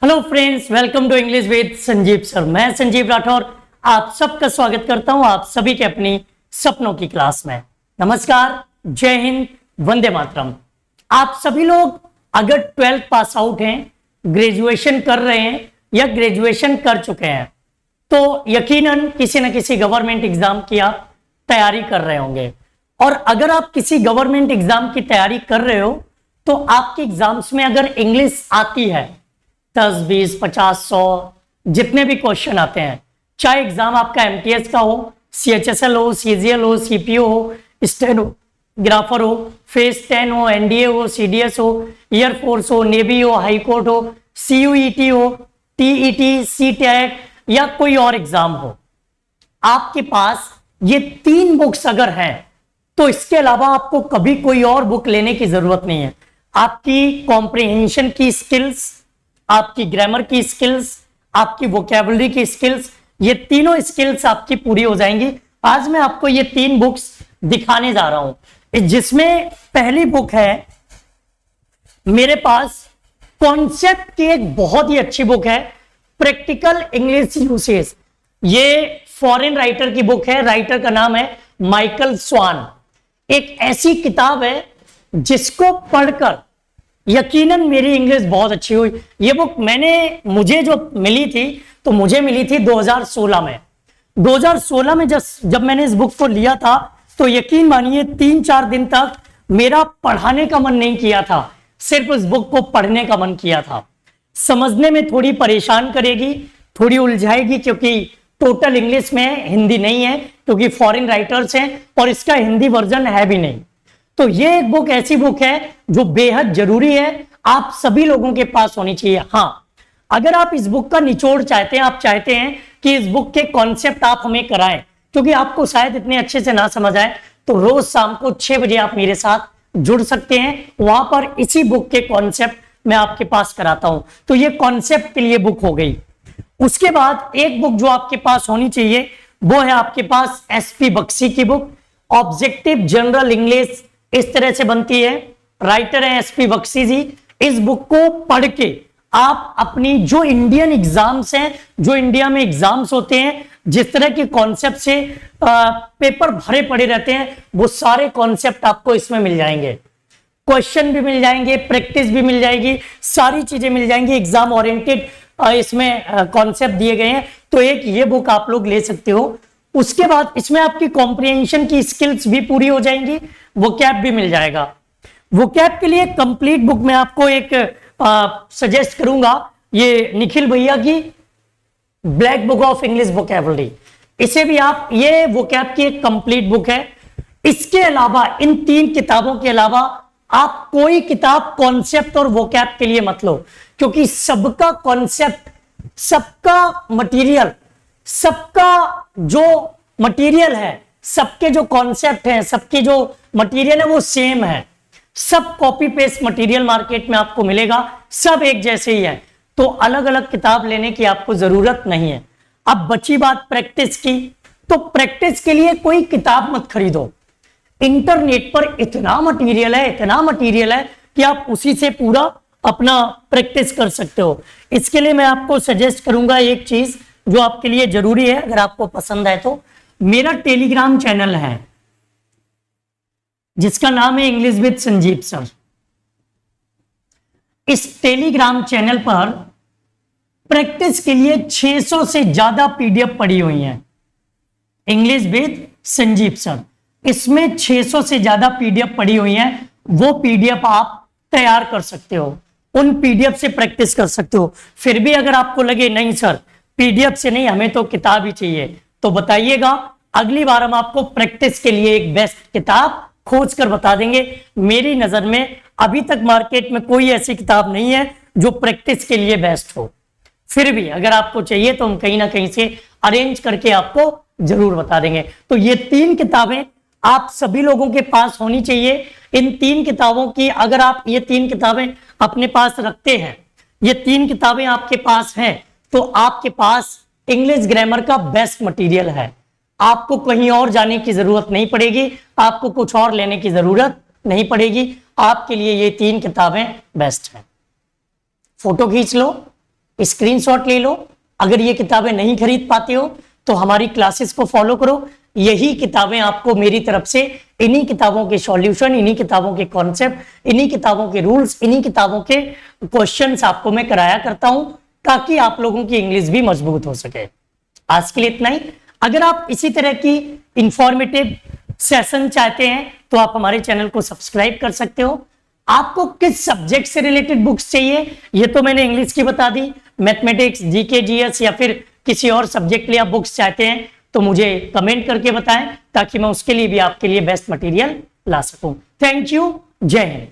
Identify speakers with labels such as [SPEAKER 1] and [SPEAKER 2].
[SPEAKER 1] Hello friends, welcome to English with Sanjeev sir. मैं संजीव राठौर आप सबका स्वागत करता हूं आप सभी के अपनी सपनों की क्लास में। नमस्कार, जय हिंद, वंदे मातरम। आप सभी लोग अगर 12th पास आउट हैं, ग्रेजुएशन कर रहे हैं या ग्रेजुएशन कर चुके हैं तो यकीनन किसी न किसी गवर्नमेंट एग्जाम की आप तैयारी कर रहे होंगे। और अगर आप किसी गवर्नमेंट एग्जाम की तैयारी कर रहे हो तो आपके एग्जाम्स में अगर इंग्लिश आती है 10, 20, 50, 100 जितने भी क्वेश्चन आते हैं, चाहे एग्जाम आपका एमटीएस का हो, सीएचएसएल हो, सीजीएल हो, सीपीओ हो, स्टेनोग्राफर हो, फेज 10 हो, एनडीए हो, सीडीएस हो, एयरफोर्स हो, नेवी हो, हाईकोर्ट हो, सीयूईटी हो, टीईटी, सीटेट या कोई और एग्जाम हो, आपके पास ये 3 बुक्स अगर हैं तो इसके अलावा आपको कभी कोई और बुक लेने की जरूरत नहीं है। आपकी कॉम्प्रिहेंशन की स्किल्स, आपकी ग्रामर की स्किल्स, आपकी वोकैबुलरी की स्किल्स, ये तीनों स्किल्स आपकी पूरी हो जाएंगी। आज मैं आपको ये 3 बुक्स दिखाने जा रहा हूं, जिसमें पहली बुक है मेरे पास कॉन्सेप्ट की एक बहुत ही अच्छी बुक है, प्रैक्टिकल इंग्लिश यूसेज। ये फॉरेन राइटर की बुक है, राइटर का नाम है माइकल स्वान। एक ऐसी किताब है जिसको पढ़कर यकीनन मेरी इंग्लिश बहुत अच्छी हुई। ये बुक मुझे जो मिली थी तो मुझे मिली थी 2016 में। 2016 में जब मैंने इस बुक को लिया था तो यकीन मानिए 3-4 दिन तक मेरा पढ़ाने का मन नहीं किया था, सिर्फ इस बुक को पढ़ने का मन किया था। समझने में थोड़ी परेशान करेगी, थोड़ी उलझाएगी, क्योंकि टोटल इंग्लिश में हिंदी नहीं है, क्योंकि फॉरेन राइटर्स हैं और इसका हिंदी वर्जन है भी नहीं। तो ये एक बुक ऐसी बुक है जो बेहद जरूरी है, आप सभी लोगों के पास होनी चाहिए। हाँ, अगर आप इस बुक का निचोड़ चाहते हैं, आप चाहते हैं कि इस बुक के कॉन्सेप्ट आप हमें कराएं, क्योंकि आपको शायद इतने अच्छे से ना समझ आए, तो रोज शाम को 6 बजे आप मेरे साथ जुड़ सकते हैं। वहां पर इसी बुक के कॉन्सेप्ट मैं आपके पास कराता हूं। तो ये कॉन्सेप्ट के लिए बुक हो गई। उसके बाद एक बुक जो आपके पास होनी चाहिए वो है आपके पास एसपी बख्शी की बुक, ऑब्जेक्टिव जनरल इंग्लिश इस तरह से बनती है। राइटर है एसपी बख्शी जी। इस बुक को पढ़ के आप अपनी जो इंडियन एग्जाम्स हैं, जो इंडिया में एग्जाम्स होते हैं, जिस तरह के कॉन्सेप्ट से पेपर भरे पड़े रहते हैं, वो सारे कॉन्सेप्ट आपको इसमें मिल जाएंगे। क्वेश्चन भी मिल जाएंगे, प्रैक्टिस भी मिल जाएगी, सारी चीजें मिल जाएंगी। एग्जाम ओरिएंटेड इसमें कॉन्सेप्ट दिए गए हैं, तो एक ये बुक आप लोग ले सकते हो। उसके बाद इसमें आपकी कॉम्प्रिहेंशन की स्किल्स भी पूरी हो जाएंगी, वोकैब भी मिल जाएगा। वोकैब के लिए कंप्लीट बुक मैं आपको एक सजेस्ट करूंगा, ये निखिल भैया की black book of English vocabulary. इसे भी आप, ये वोकैब की एक कंप्लीट बुक है। इसके अलावा, इन 3 किताबों के अलावा आप कोई किताब कॉन्सेप्ट और वोकैब के लिए मत लो, क्योंकि सबका कॉन्सेप्ट, सबका मटेरियल, सबका जो मटेरियल है, सबके जो कॉन्सेप्ट हैं, सबके जो मटेरियल है वो सेम है। सब कॉपी पेस्ट मटेरियल मार्केट में आपको मिलेगा, सब एक जैसे ही है, तो अलग अलग किताब लेने की आपको जरूरत नहीं है। अब बची बात प्रैक्टिस की, तो प्रैक्टिस के लिए कोई किताब मत खरीदो। इंटरनेट पर इतना मटेरियल है, इतना मटेरियल है कि आप उसी से पूरा अपना प्रैक्टिस कर सकते हो। इसके लिए मैं आपको सजेस्ट करूंगा एक चीज जो आपके लिए जरूरी है, अगर आपको पसंद है तो। मेरा टेलीग्राम चैनल है जिसका नाम है इंग्लिश विद संजीव सर। इस टेलीग्राम चैनल पर प्रैक्टिस के लिए 600 से ज्यादा पीडीएफ पड़ी हुई हैं, इंग्लिश विद संजीव सर। इसमें 600 से ज्यादा पीडीएफ पड़ी हुई हैं, वो पीडीएफ आप तैयार कर सकते हो, उन पीडीएफ से प्रैक्टिस कर सकते हो। फिर भी अगर आपको लगे नहीं सर पीडीएफ से नहीं, हमें तो किताब ही चाहिए, तो बताइएगा, अगली बार हम आपको प्रैक्टिस के लिए एक बेस्ट किताब खोज कर बता देंगे। मेरी नजर में अभी तक मार्केट में कोई ऐसी किताब नहीं है जो प्रैक्टिस के लिए बेस्ट हो। फिर भी अगर आपको चाहिए तो हम कहीं ना कहीं से अरेंज करके आपको जरूर बता देंगे। तो ये 3 किताबें आप सभी लोगों के पास होनी चाहिए। इन 3 किताबों की, अगर आप ये 3 किताबें अपने पास रखते हैं, ये 3 किताबें आपके पास हैं, तो आपके पास इंग्लिश ग्रामर का बेस्ट मटेरियल है। आपको कहीं और जाने की जरूरत नहीं पड़ेगी, आपको कुछ और लेने की जरूरत नहीं पड़ेगी। आपके लिए ये 3 किताबें बेस्ट हैं। फोटो खींच लो, स्क्रीनशॉट ले लो। अगर ये किताबें नहीं खरीद पाते हो तो हमारी क्लासेस को फॉलो करो। यही किताबें आपको मेरी तरफ से इन्हीं किताबों के सॉल्यूशन, इन्हीं किताबों के कॉन्सेप्ट, इन्हीं किताबों के रूल्स, इन्हीं किताबों के क्वेश्चंस आपको मैं कराया करता हूं ताकि आप लोगों की इंग्लिश भी मजबूत हो सके। आज के लिए इतना ही। अगर आप इसी तरह की इंफॉर्मेटिव सेशन चाहते हैं तो आप हमारे चैनल को सब्सक्राइब कर सकते हो। आपको किस सब्जेक्ट से रिलेटेड बुक्स चाहिए ये तो मैंने इंग्लिश की बता दी, मैथमेटिक्स, जीके, जीएस या फिर किसी और सब्जेक्ट के लिए आप बुक्स चाहते हैं तो मुझे कमेंट करके बताएं ताकि मैं उसके लिए भी आपके लिए बेस्ट मटेरियल ला सकूं। Thank you. जय हिंद।